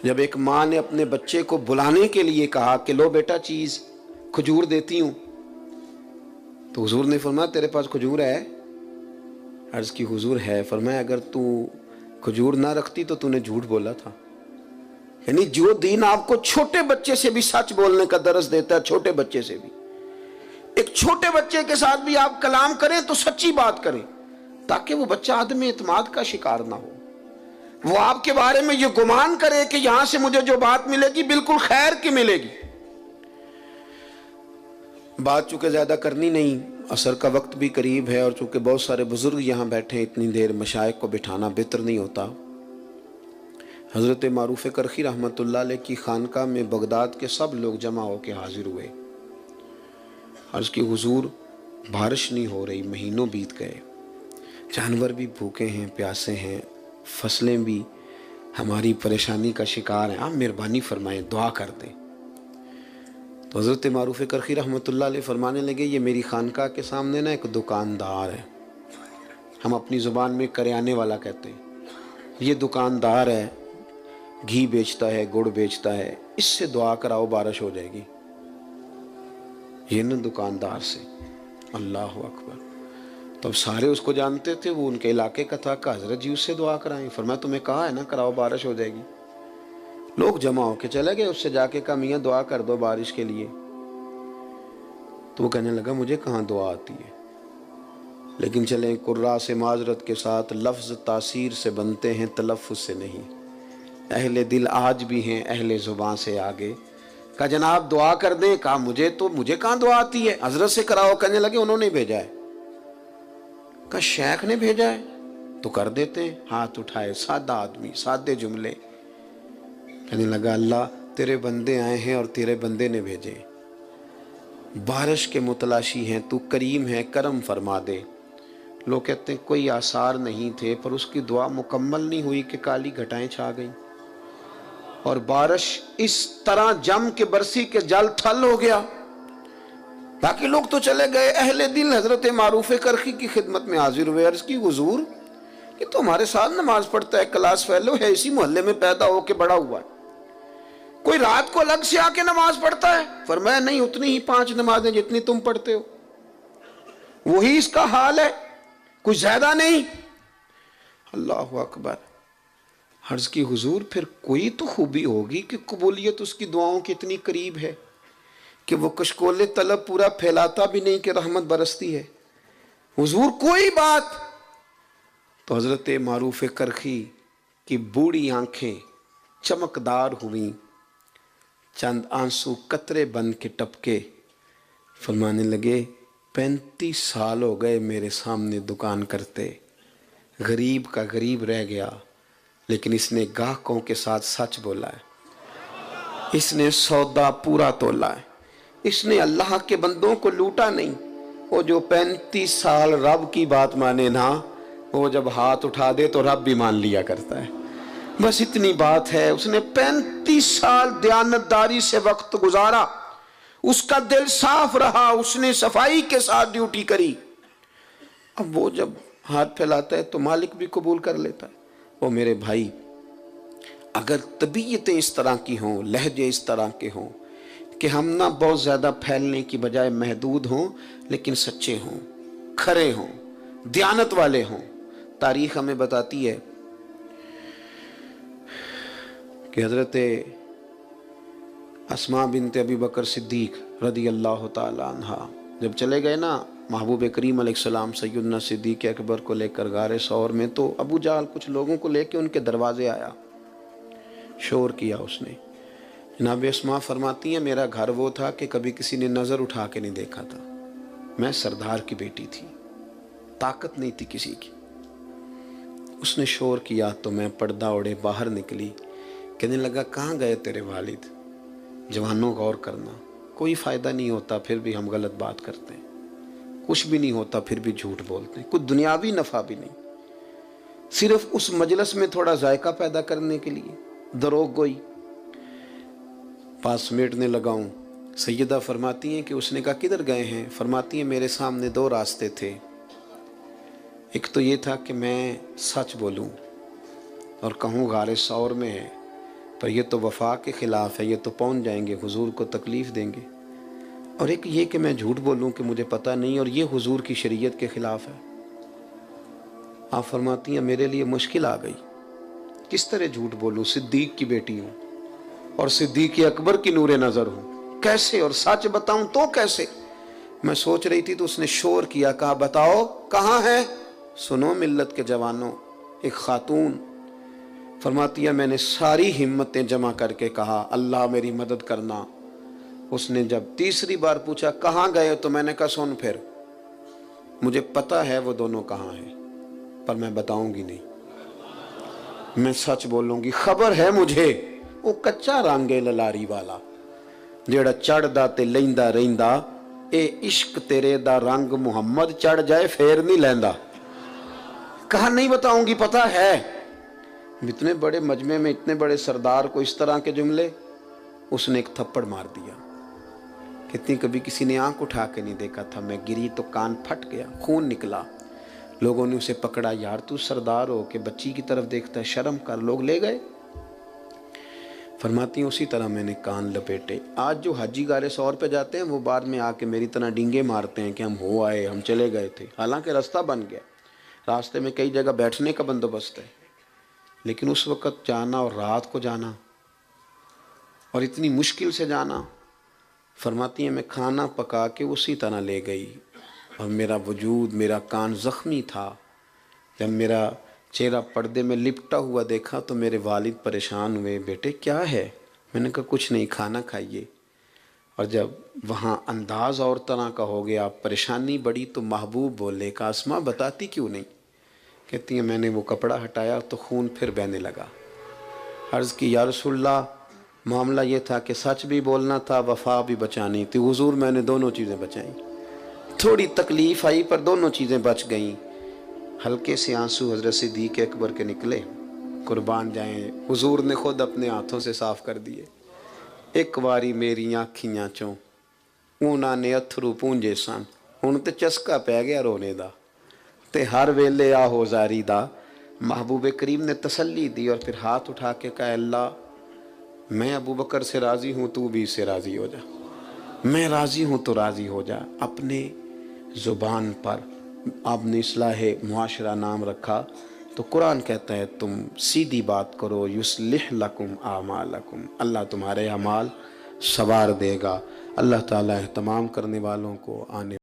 جب ایک ماں نے اپنے بچے کو بلانے کے لیے کہا کہ لو بیٹا چیز کھجور دیتی ہوں، تو حضور نے فرمایا تیرے پاس کھجور ہے؟ عرض کی حضور ہے۔ فرمایا اگر تو کھجور نہ رکھتی تو نے جھوٹ بولا تھا۔ یعنی جو دین آپ کو چھوٹے بچے سے بھی سچ بولنے کا درس دیتا ہے، چھوٹے بچے سے بھی، ایک چھوٹے بچے کے ساتھ بھی آپ کلام کریں تو سچی بات کریں، تاکہ وہ بچہ عدم اعتماد کا شکار نہ ہو، وہ آپ کے بارے میں یہ گمان کرے کہ یہاں سے مجھے جو بات ملے گی بالکل خیر کی ملے گی۔ بات چونکہ زیادہ کرنی نہیں، عصر کا وقت بھی قریب ہے، اور چونکہ بہت سارے بزرگ یہاں بیٹھے ہیں، اتنی دیر مشائخ کو بٹھانا بہتر نہیں ہوتا۔ حضرت معروف کرخی رحمۃ اللہ علیہ کی خانقاہ میں بغداد کے سب لوگ جمع ہو کے حاضر ہوئے۔ عرض کی حضور بارش نہیں ہو رہی، مہینوں بیت گئے، جانور بھی بھوکے ہیں، پیاسے ہیں، فصلیں بھی ہماری پریشانی کا شکار ہیں، آپ مہربانی فرمائیں، دعا کر دیں۔ تو حضرت معروف کرخی رحمۃ اللہ علیہ فرمانے لگے یہ میری خانقاہ کے سامنے نا ایک دکاندار ہے، ہم اپنی زبان میں کریانے والا کہتے ہیں، یہ دکاندار ہے، گھی بیچتا ہے، گڑ بیچتا ہے، اس سے دعا کراؤ بارش ہو جائے گی۔ یہ نا دکاندار سے، اللہ اکبر۔ تو اب سارے اس کو جانتے تھے، وہ ان کے علاقے کا تھا، کہ حضرت جی اس سے دعا کرائیں۔ فرمایا تمہیں کہا ہے نا کراؤ بارش ہو جائے گی۔ لوگ جمع ہو کے چلے گئے، اس سے جا کے کہا میاں دعا کر دو بارش کے لیے۔ تو وہ کہنے لگا مجھے کہاں دعا آتی ہے، لیکن چلیں قراء سے معذرت کے ساتھ، لفظ تاثیر سے بنتے ہیں تلفظ سے نہیں، اہل دل آج بھی ہیں اہل زباں سے آگے۔ کہا جناب دعا کر دیں۔ کہا مجھے کہاں دعا آتی ہے، حضرت سے کراؤ۔ کہنے لگے انہوں نے بھیجا ہے۔ کہا شیخ نے بھیجا ہے تو کر دیتے ہیں۔ ہاتھ اٹھائے، سادہ آدمی، سادے جملے۔ کہنے لگا اللہ تیرے بندے آئے ہیں اور تیرے بندے نے بھیجے، بارش کے متلاشی ہیں، تو کریم ہے، کرم فرما دے۔ لوگ کہتے ہیں کوئی آثار نہیں تھے، پر اس کی دعا مکمل نہیں ہوئی کہ کالی گھٹائیں چھا گئیں اور بارش اس طرح جم کے برسی کے جل تھل ہو گیا۔ باقی لوگ تو چلے گئے، اہل دل حضرت معروف کرخی کی خدمت میں حاضر ہوئے۔ عرض کی حضور یہ تو ہمارے ساتھ نماز پڑھتا ہے، کلاس فیلو ہے، اسی محلے میں پیدا ہو کے بڑا ہوا ہے، کوئی رات کو الگ سے آ کے نماز پڑھتا ہے؟ فرمایا نہیں، اتنی ہی 5 نمازیں جتنی تم پڑھتے ہو، وہی اس کا حال ہے، کچھ زیادہ نہیں۔ اللہ اکبر۔ عرض کی حضور پھر کوئی تو خوبی ہوگی کہ قبولیت اس کی دعاؤں کی اتنی قریب ہے کہ وہ کشکول طلب پورا پھیلاتا بھی نہیں کہ رحمت برستی ہے۔ حضور کوئی بات؟ تو حضرت معروف کرخی کی بوڑھی آنکھیں چمکدار ہوئیں، چند آنسو قطرے بن کے ٹپکے، فرمانے لگے 35 سال ہو گئے میرے سامنے دکان کرتے، غریب کا غریب رہ گیا، لیکن اس نے گاہکوں کے ساتھ سچ بولا ہے، اس نے سودا پورا تولا ہے، اس نے اللہ کے بندوں کو لوٹا نہیں۔ وہ جو 35 سال رب کی بات مانے نا، وہ جب ہاتھ اٹھا دے تو رب بھی مان لیا کرتا ہے۔ بس اتنی بات ہے، اس نے 35 سال دیانتداری سے وقت گزارا، اس کا دل صاف رہا، اس نے صفائی کے ساتھ ڈیوٹی کری۔ اب وہ جب ہاتھ پھیلاتا ہے تو مالک بھی قبول کر لیتا ہے۔ وہ میرے بھائی، اگر طبیعتیں اس طرح کی ہوں، لہجے اس طرح کے ہوں کہ ہم نہ بہت زیادہ پھیلنے کی بجائے محدود ہوں، لیکن سچے ہوں، کھرے ہوں، دیانت والے ہوں۔ تاریخ ہمیں بتاتی ہے کہ حضرت اسماء بنت ابی بکر صدیق رضی اللہ تعالی عنہ جب چلے گئے نا محبوب کریم علیہ السلام سیدنا صدیق اکبر کو لے کر غار ثور میں، تو ابو جہل کچھ لوگوں کو لے کے ان کے دروازے آیا، شور کیا اس نے۔ جناب اسماء فرماتی ہیں میرا گھر وہ تھا کہ کبھی کسی نے نظر اٹھا کے نہیں دیکھا تھا، میں سردار کی بیٹی تھی، طاقت نہیں تھی کسی کی۔ اس نے شور کیا تو میں پردہ اوڑے باہر نکلی، کہنے لگا کہاں گئے تیرے والد؟ جوانوں غور کرنا، کوئی فائدہ نہیں ہوتا پھر بھی ہم غلط بات کرتے ہیں، کچھ بھی نہیں ہوتا پھر بھی جھوٹ بولتے ہیں، کچھ دنیاوی نفع بھی نہیں، صرف اس مجلس میں تھوڑا ذائقہ پیدا کرنے کے لیے دروغ گوئی۔ پاس سمیٹنے لگا ہوں، سیدہ فرماتی ہیں کہ اس نے کہا کدھر گئے ہیں؟ فرماتی ہیں میرے سامنے 2 راستے تھے، ایک تو یہ تھا کہ میں سچ بولوں اور کہوں غار ثور میں ہے، پر یہ تو وفا کے خلاف ہے، یہ تو پہنچ جائیں گے، حضور کو تکلیف دیں گے۔ اور ایک یہ کہ میں جھوٹ بولوں کہ مجھے پتہ نہیں، اور یہ حضور کی شریعت کے خلاف ہے۔ آپ فرماتی ہیں میرے لیے مشکل آ گئی، کس طرح جھوٹ بولوں؟ صدیق کی بیٹی ہوں اور صدیق اکبر کی نور نظر ہوں، کیسے؟ اور سچ بتاؤں تو کیسے؟ میں سوچ رہی تھی تو اس نے شور کیا، کہا بتاؤ کہاں ہے؟ سنو ملت کے جوانوں، ایک خاتون فرماتی ہے میں نے ساری ہمتیں جمع کر کے کہا اللہ میری مدد کرنا۔ اس نے جب تیسری بار پوچھا کہاں گئے تو میں نے کہا سن پھر، مجھے پتا ہے وہ دونوں کہاں ہیں پر میں بتاؤں گی نہیں، میں سچ بولوں گی۔ خبر ہے مجھے وہ کچا رانگے للاری والا جیڑا چڑھدا تے لیندا رہندا، اے عشق تیرے دا رنگ محمد چڑھ جائے پھر نہیں لیندا۔ کہا نہیں بتاؤں گی، پتا ہے۔ اتنے بڑے مجمع میں اتنے بڑے سردار کو اس طرح کے جملے، اس نے ایک تھپڑ مار دیا۔ کتنی کبھی کسی نے آنکھ اٹھا کے نہیں دیکھا تھا، میں گری تو کان پھٹ گیا، خون نکلا۔ لوگوں نے اسے پکڑا، یار تو سردار ہو کہ بچی کی طرف دیکھتا ہے، شرم کر۔ لوگ لے گئے۔ فرماتی ہیں اسی طرح میں نے کان لپیٹے۔ آج جو حاجی گارے 100 پہ جاتے ہیں وہ بعد میں آ کے میری طرح ڈینگے مارتے ہیں کہ ہم ہو آئے، ہم چلے گئے تھے، حالانکہ راستہ بن گیا، راستے میں کئی جگہ بیٹھنے کا بندوبست ہے، لیکن اس وقت جانا اور رات کو جانا اور اتنی مشکل سے جانا۔ فرماتی ہیں میں کھانا پکا کے اسی طرح لے گئی، اور میرا وجود، میرا کان زخمی تھا۔ جب میرا چہرہ پردے میں لپٹا ہوا دیکھا تو میرے والد پریشان ہوئے، بیٹے کیا ہے؟ میں نے کہا کچھ نہیں، کھانا کھائیے۔ اور جب وہاں انداز اور طرح کا ہو گیا، پریشانی بڑی، تو محبوب بولے کہ اسماء بتاتی کیوں نہیں؟ کہتی ہیں میں نے وہ کپڑا ہٹایا تو خون پھر بہنے لگا۔ عرض کی یا رسول اللہ، معاملہ یہ تھا کہ سچ بھی بولنا تھا، وفا بھی بچانی تھی۔ حضور میں نے دونوں چیزیں بچائیں، تھوڑی تکلیف آئی پر دونوں چیزیں بچ گئیں۔ ہلکے سے آنسو حضرت صدیق اکبر کے نکلے، قربان جائیں، حضور نے خود اپنے ہاتھوں سے صاف کر دیے۔ ایک واری میری آنکھیاں چوں انہاں نے اتھرو پونجے سن، ہن تے چسکا پہ گیا رونے دا، تے ہر ویلے آہو زاری دا۔ محبوب کریم نے تسلی دی اور پھر ہاتھ اٹھا کے کہا اللہ میں ابو بکر سے راضی ہوں، تو بھی اس سے راضی ہو جا، میں راضی ہوں تو راضی ہو جا۔ اپنے زبان پر آپ نے اصلاح معاشرہ نام رکھا، تو قرآن کہتا ہے تم سیدھی بات کرو، یصلح لکم اعمالکم، اللہ تمہارے اعمال سنوار دے گا۔ اللہ تعالیٰ اہتمام کرنے والوں کو آنے